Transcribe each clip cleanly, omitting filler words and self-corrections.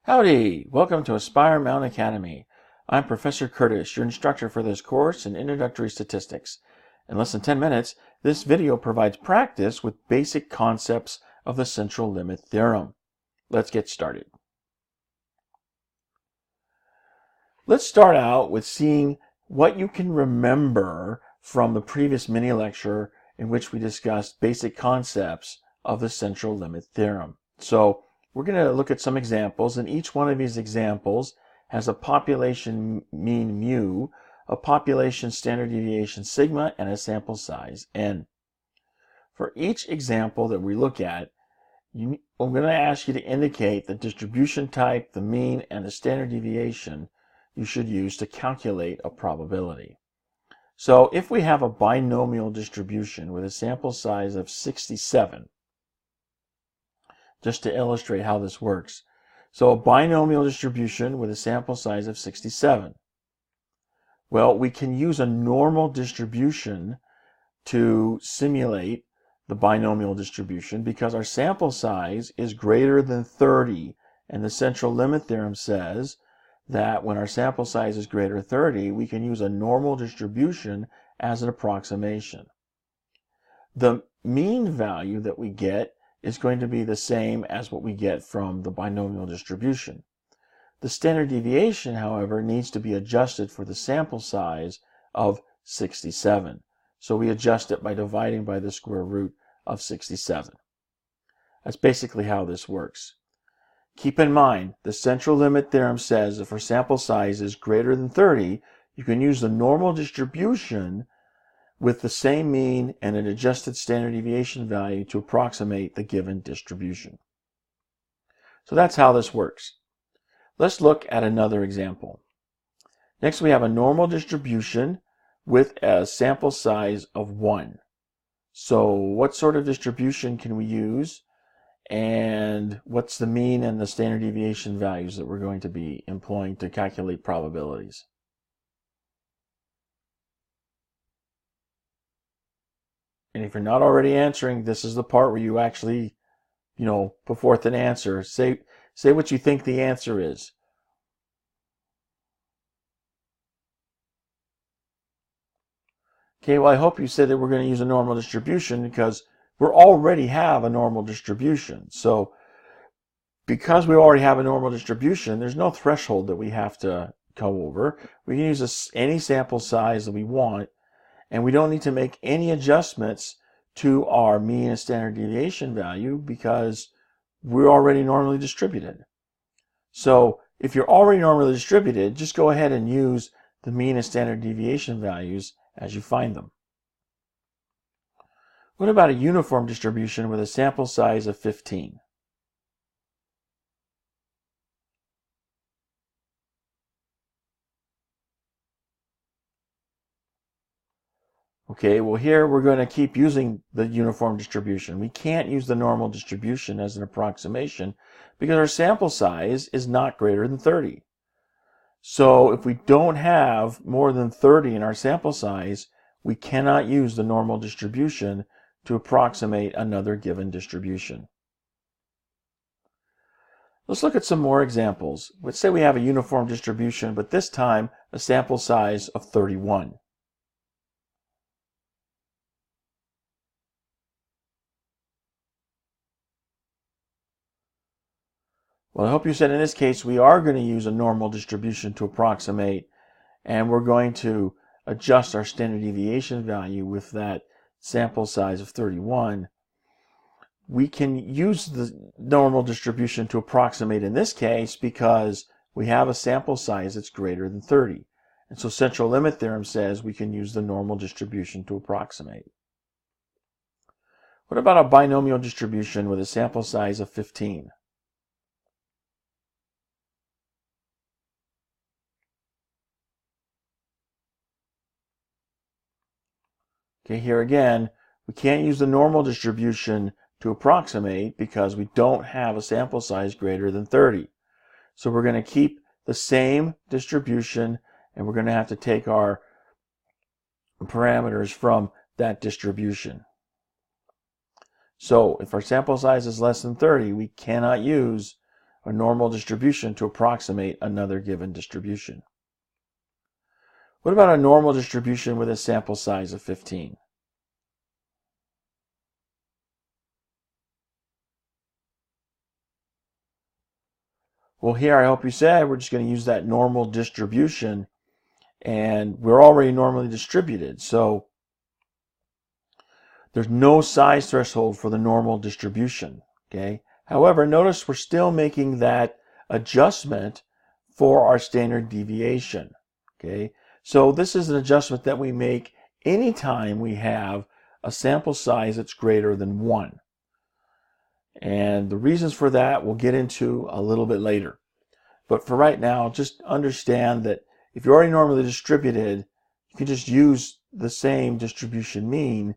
Howdy! Welcome to Aspire Mountain Academy. I'm Professor Curtis, your instructor for this course in Introductory Statistics. In less than 10 minutes, this video provides practice with basic concepts of the central limit theorem. Let's get started. Let's start out with seeing what you can remember from the previous mini lecture in which we discussed basic concepts of the central limit theorem. So we're going to look at some examples, and each one of these examples has a population mean mu, a population standard deviation sigma, and a sample size n. For each example that we look at, I'm going to ask you to indicate the distribution type, the mean, and the standard deviation you should use to calculate a probability. So if we have a binomial distribution with a sample size of 67, just to illustrate how this works. So a binomial distribution with a sample size of 67. Well, we can use a normal distribution to simulate the binomial distribution because our sample size is greater than 30, and the central limit theorem says that when our sample size is greater than 30, we can use a normal distribution as an approximation. The mean value that we get is going to be the same as what we get from the binomial distribution. The standard deviation, however, needs to be adjusted for the sample size of 67. So we adjust it by dividing by the square root of 67. That's basically how this works. Keep in mind, the central limit theorem says if our sample size is greater than 30, you can use the normal distribution with the same mean and an adjusted standard deviation value to approximate the given distribution. So that's how this works. Let's look at another example. Next, we have a normal distribution with a sample size of 1. So what sort of distribution can we use? And what's the mean and the standard deviation values that we're going to be employing to calculate probabilities? And if you're not already answering, this is the part where you actually, put forth an answer. Say what you think the answer is. Okay, well, I hope you said that we're going to use a normal distribution because we already have a normal distribution. So because we already have a normal distribution, there's no threshold that we have to go over. We can use any sample size that we want, and we don't need to make any adjustments to our mean and standard deviation value because we're already normally distributed. So if you're already normally distributed, just go ahead and use the mean and standard deviation values as you find them. What about a uniform distribution with a sample size of 15? Okay, well here we're going to keep using the uniform distribution. We can't use the normal distribution as an approximation because our sample size is not greater than 30. So if we don't have more than 30 in our sample size, we cannot use the normal distribution to approximate another given distribution. Let's look at some more examples. Let's say we have a uniform distribution, but this time a sample size of 31. Well, I hope you said in this case we are going to use a normal distribution to approximate, and we're going to adjust our standard deviation value with that sample size of 31. We can use the normal distribution to approximate in this case because we have a sample size that's greater than 30. And so central limit theorem says we can use the normal distribution to approximate. What about a binomial distribution with a sample size of 15? Okay, here again, we can't use the normal distribution to approximate because we don't have a sample size greater than 30. So we're going to keep the same distribution, and we're going to have to take our parameters from that distribution. So if our sample size is less than 30, we cannot use a normal distribution to approximate another given distribution. What about a normal distribution with a sample size of 15? Well, here I hope you said we're just going to use that normal distribution, and we're already normally distributed. So there's no size threshold for the normal distribution. Okay. However, notice we're still making that adjustment for our standard deviation. Okay. So this is an adjustment that we make anytime we have a sample size that's greater than 1. And the reasons for that we'll get into a little bit later. But for right now, just understand that if you're already normally distributed, you can just use the same distribution mean,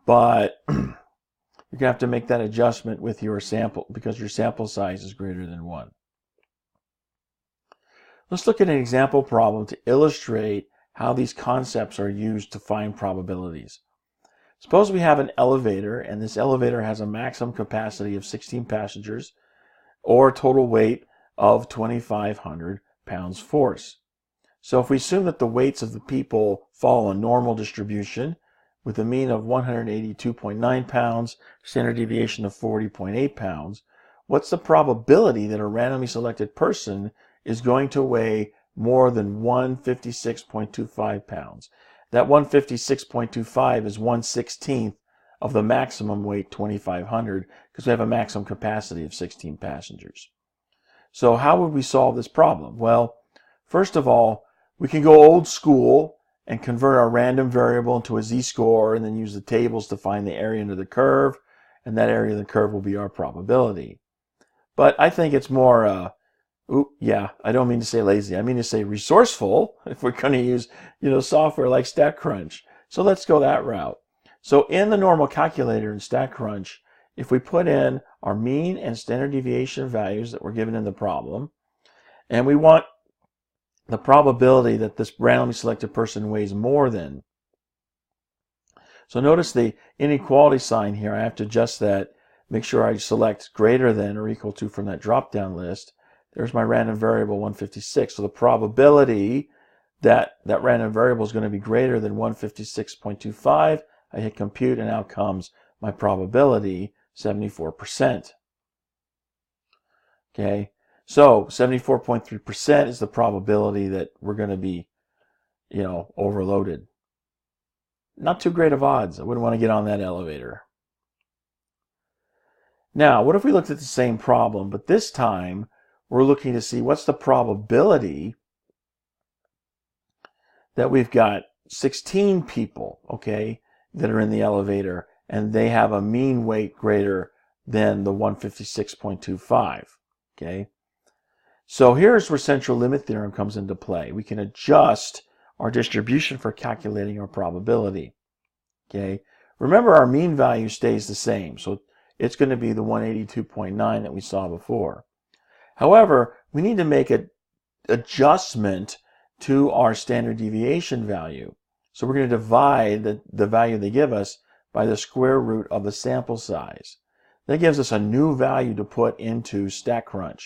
but you're going to have to make that adjustment with your sample because your sample size is greater than 1. Let's look at an example problem to illustrate how these concepts are used to find probabilities. Suppose we have an elevator, and this elevator has a maximum capacity of 16 passengers or a total weight of 2,500 pounds force. So if we assume that the weights of the people follow a normal distribution with a mean of 182.9 pounds, standard deviation of 40.8 pounds, what's the probability that a randomly selected person is going to weigh more than 156.25 pounds? That 156.25 is 1/16 of the maximum weight 2,500 because we have a maximum capacity of 16 passengers. So how would we solve this problem? Well, first of all, we can go old school and convert our random variable into a z-score and then use the tables to find the area under the curve, and that area of the curve will be our probability. But I think it's more I don't mean to say lazy. I mean to say resourceful if we're going to use, software like StatCrunch. So let's go that route. So in the normal calculator in StatCrunch, if we put in our mean and standard deviation values that were given in the problem, and we want the probability that this randomly selected person weighs more than. So notice the inequality sign here. I have to adjust that, make sure I select greater than or equal to from that drop-down list. There's my random variable 156. So the probability that that random variable is going to be greater than 156.25, I hit compute, and out comes my probability, 74%. Okay, so 74.3% is the probability that we're going to be, overloaded. Not too great of odds. I wouldn't want to get on that elevator. Now, what if we looked at the same problem, but this time we're looking to see what's the probability that we've got 16 people, okay, that are in the elevator, and they have a mean weight greater than the 156.25, okay? So here's where central limit theorem comes into play. We can adjust our distribution for calculating our probability, okay? Remember, our mean value stays the same, so it's going to be the 182.9 that we saw before. However, we need to make an adjustment to our standard deviation value. So we're going to divide the value they give us by the square root of the sample size. That gives us a new value to put into StatCrunch.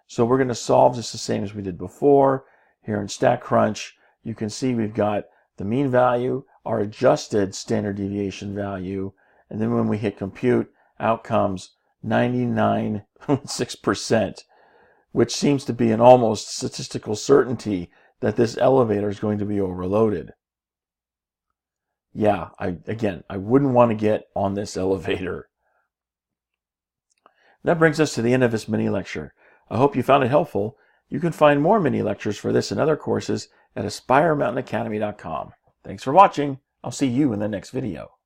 So we're going to solve this the same as we did before. Here in StatCrunch, you can see we've got the mean value, our adjusted standard deviation value, and then when we hit compute, out comes 99.6%, which seems to be an almost statistical certainty that this elevator is going to be overloaded. Yeah, I wouldn't want to get on this elevator. That brings us to the end of this mini lecture. I hope you found it helpful. You can find more mini lectures for this and other courses at AspireMountainAcademy.com. Thanks for watching. I'll see you in the next video.